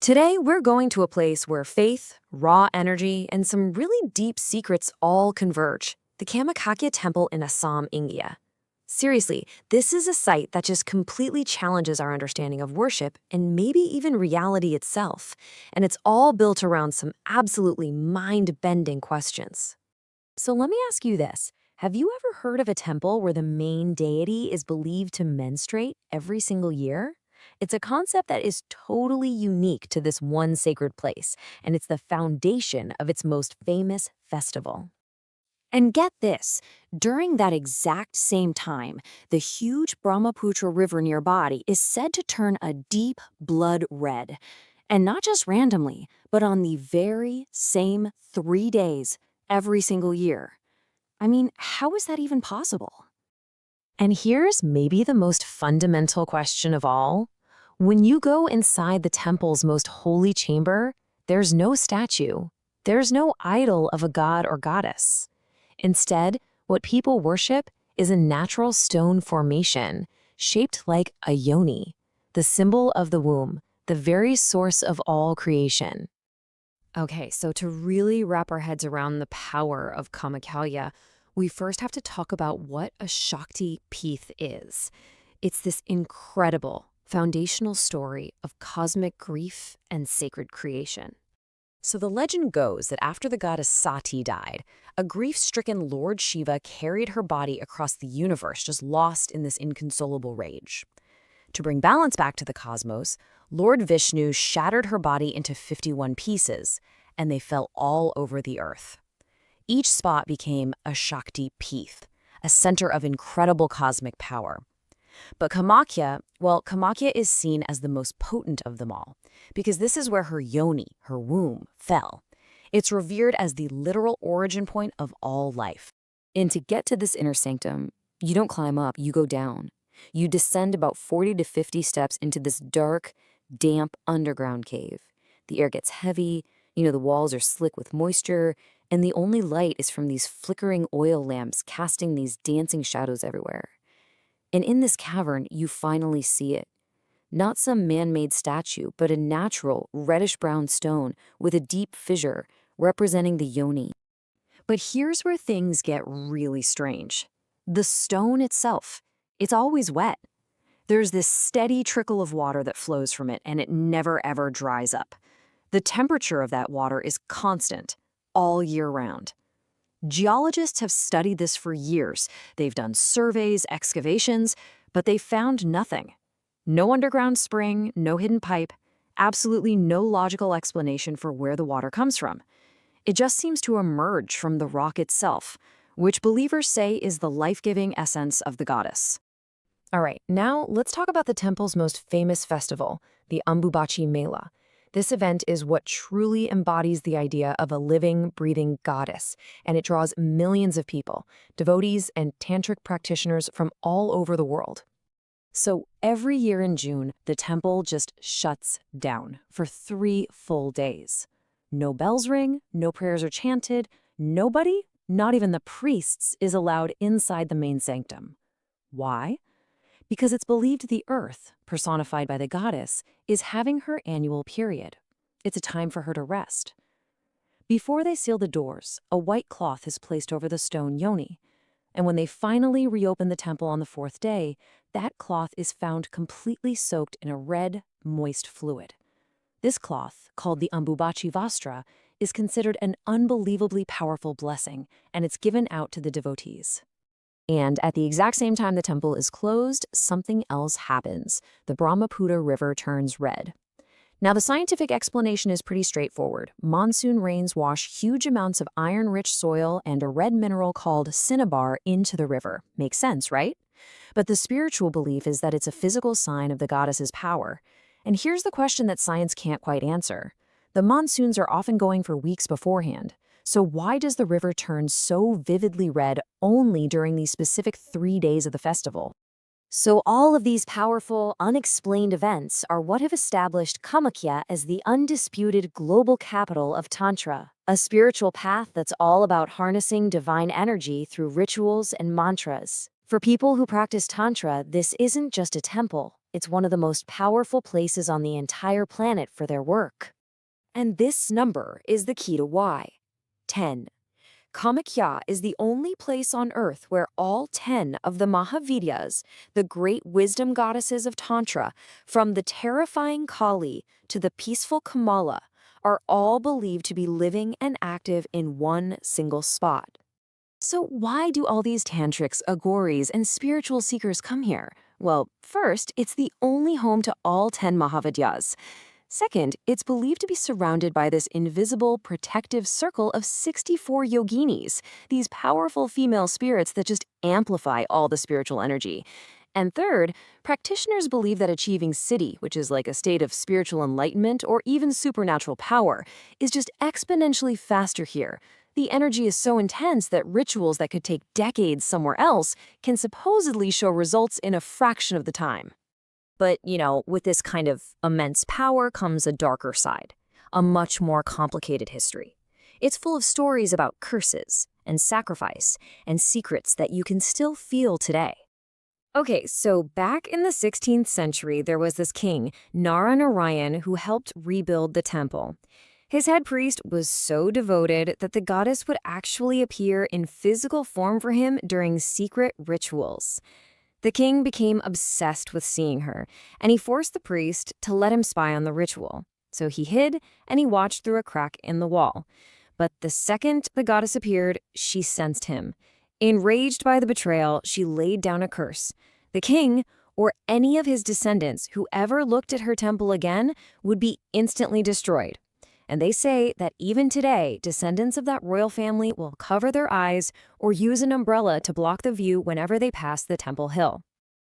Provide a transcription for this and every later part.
Today, we're going to a place where faith, raw energy, and some really deep secrets all converge the Kamakhya Temple in Assam, India. Seriously, this is a site that just completely challenges our understanding of worship and maybe even reality itself. And it's all built around some absolutely mind bending questions. So let me ask you this. Have you ever heard of a temple where the main deity is believed to menstruate every single year? It's a concept that is totally unique to this one sacred place, and it's the foundation of its most famous festival. And get this, during that exact same time, the huge Brahmaputra River nearby is said to turn a deep blood red. And not just randomly, but on the very same 3 days every single year. I mean, how is that even possible? And here's maybe the most fundamental question of all. When you go inside the temple's most holy chamber, there's no statue. There's no idol of a god or goddess. Instead, what people worship is a natural stone formation shaped like a yoni, the symbol of the womb, the very source of all creation. Okay, so to really wrap our heads around the power of Kamakhya, we first have to talk about what a Shakti Peeth is. It's this incredible, foundational story of cosmic grief and sacred creation. So the legend goes that after the goddess Sati died, a grief-stricken Lord Shiva carried her body across the universe, just lost in this inconsolable rage. To bring balance back to the cosmos, Lord Vishnu shattered her body into 51 pieces, and they fell all over the earth. Each spot became a Shakti Peeth, a center of incredible cosmic power. But Kamakhya is seen as the most potent of them all, because this is where her yoni, her womb, fell. It's revered as the literal origin point of all life. And to get to this inner sanctum, you don't climb up, you go down. You descend about 40 to 50 steps into this dark, damp underground cave. The air gets heavy, the walls are slick with moisture, and the only light is from these flickering oil lamps casting these dancing shadows everywhere. And in this cavern, you finally see it. Not some man-made statue, but a natural, reddish-brown stone with a deep fissure representing the yoni. But here's where things get really strange. The stone itself, it's always wet. There's this steady trickle of water that flows from it, and it never ever dries up. The temperature of that water is constant, all year round. Geologists have studied this for years. They've done surveys, excavations, but they've found nothing. No underground spring, no hidden pipe, absolutely no logical explanation for where the water comes from. It just seems to emerge from the rock itself, which believers say is the life-giving essence of the goddess. All right, now let's talk about the temple's most famous festival, the Ambubachi Mela. This event is what truly embodies the idea of a living, breathing goddess, and it draws millions of people, devotees and tantric practitioners from all over the world. So every year in June, the temple just shuts down for 3 full days. No bells ring, no prayers are chanted, nobody, not even the priests, is allowed inside the main sanctum. Why? Because it's believed the earth, personified by the goddess, is having her annual period. It's a time for her to rest. Before they seal the doors, a white cloth is placed over the stone yoni, and when they finally reopen the temple on the 4th day, that cloth is found completely soaked in a red, moist fluid. This cloth, called the Ambubachi Vastra, is considered an unbelievably powerful blessing, and it's given out to the devotees. And at the exact same time the temple is closed, something else happens. The Brahmaputra River turns red. Now, the scientific explanation is pretty straightforward. Monsoon rains wash huge amounts of iron-rich soil and a red mineral called cinnabar into the river. Makes sense, right? But the spiritual belief is that it's a physical sign of the goddess's power. And here's the question that science can't quite answer. The monsoons are often going for weeks beforehand. So why does the river turn so vividly red only during these specific 3 days of the festival? So all of these powerful, unexplained events are what have established Kamakhya as the undisputed global capital of Tantra, a spiritual path that's all about harnessing divine energy through rituals and mantras. For people who practice Tantra, this isn't just a temple. It's one of the most powerful places on the entire planet for their work. And this number is the key to why. 10. Kamakhya is the only place on Earth where all 10 of the Mahavidyas, the great wisdom goddesses of Tantra, from the terrifying Kali to the peaceful Kamala, are all believed to be living and active in one single spot. So why do all these tantrics, agoris, and spiritual seekers come here? Well, first, it's the only home to all 10 Mahavidyas. Second, it's believed to be surrounded by this invisible, protective circle of 64 yoginis, these powerful female spirits that just amplify all the spiritual energy. And third, practitioners believe that achieving siddhi, which is like a state of spiritual enlightenment or even supernatural power, is just exponentially faster here. The energy is so intense that rituals that could take decades somewhere else can supposedly show results in a fraction of the time. But, with this kind of immense power comes a darker side, a much more complicated history. It's full of stories about curses and sacrifice and secrets that you can still feel today. Okay, so back in the 16th century, there was this king, Narayan, who helped rebuild the temple. His head priest was so devoted that the goddess would actually appear in physical form for him during secret rituals. The king became obsessed with seeing her, and he forced the priest to let him spy on the ritual. So he hid, and he watched through a crack in the wall. But the second the goddess appeared, she sensed him. Enraged by the betrayal, she laid down a curse. The king, or any of his descendants who ever looked at her temple again, would be instantly destroyed. And they say that even today, descendants of that royal family will cover their eyes or use an umbrella to block the view whenever they pass the temple hill.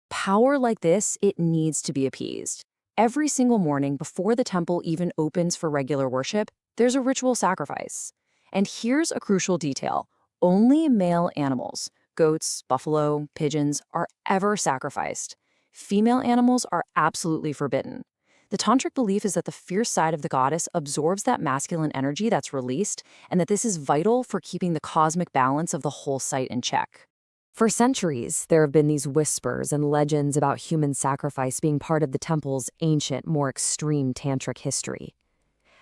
Power like this, it needs to be appeased. Every single morning before the temple even opens for regular worship, there's a ritual sacrifice. And here's a crucial detail. Only male animals, goats, buffalo, pigeons, are ever sacrificed. Female animals are absolutely forbidden. The tantric belief is that the fierce side of the goddess absorbs that masculine energy that's released, and that this is vital for keeping the cosmic balance of the whole site in check. For centuries, there have been these whispers and legends about human sacrifice being part of the temple's ancient, more extreme tantric history.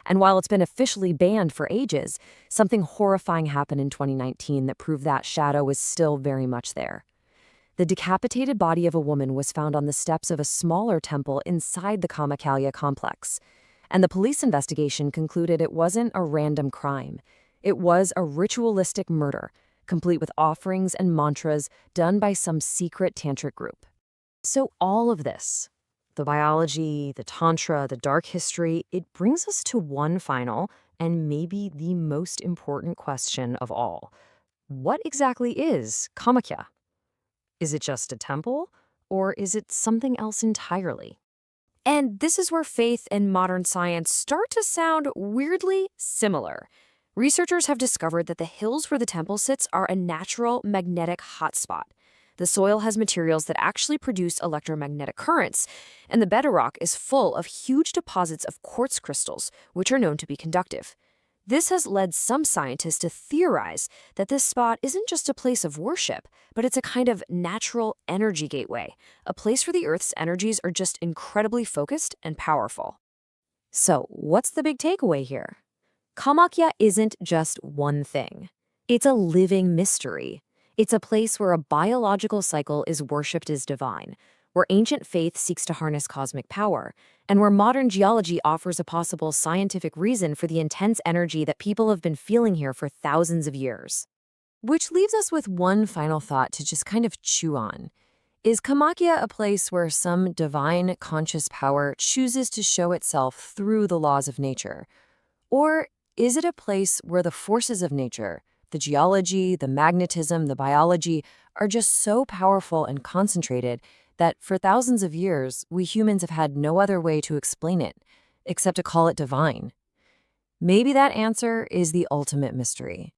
And while it's been officially banned for ages, something horrifying happened in 2019 that proved that shadow is still very much there. The decapitated body of a woman was found on the steps of a smaller temple inside the Kamakhya complex. And the police investigation concluded it wasn't a random crime. It was a ritualistic murder, complete with offerings and mantras done by some secret tantric group. So all of this, the biology, the tantra, the dark history, it brings us to one final and maybe the most important question of all. What exactly is Kamakhya? Is it just a temple, or is it something else entirely? And this is where faith and modern science start to sound weirdly similar. Researchers have discovered that the hills where the temple sits are a natural magnetic hotspot. The soil has materials that actually produce electromagnetic currents, and the bedrock is full of huge deposits of quartz crystals, which are known to be conductive. This has led some scientists to theorize that this spot isn't just a place of worship, but it's a kind of natural energy gateway, a place where the Earth's energies are just incredibly focused and powerful. So, what's the big takeaway here? Kamakhya isn't just one thing. It's a living mystery. It's a place where a biological cycle is worshipped as divine, where ancient faith seeks to harness cosmic power, and where modern geology offers a possible scientific reason for the intense energy that people have been feeling here for thousands of years. Which leaves us with one final thought to just kind of chew on. Is Kamakhya a place where some divine conscious power chooses to show itself through the laws of nature? Or is it a place where the forces of nature, the geology, the magnetism, the biology, are just so powerful and concentrated that for thousands of years, we humans have had no other way to explain it, except to call it divine? Maybe that answer is the ultimate mystery.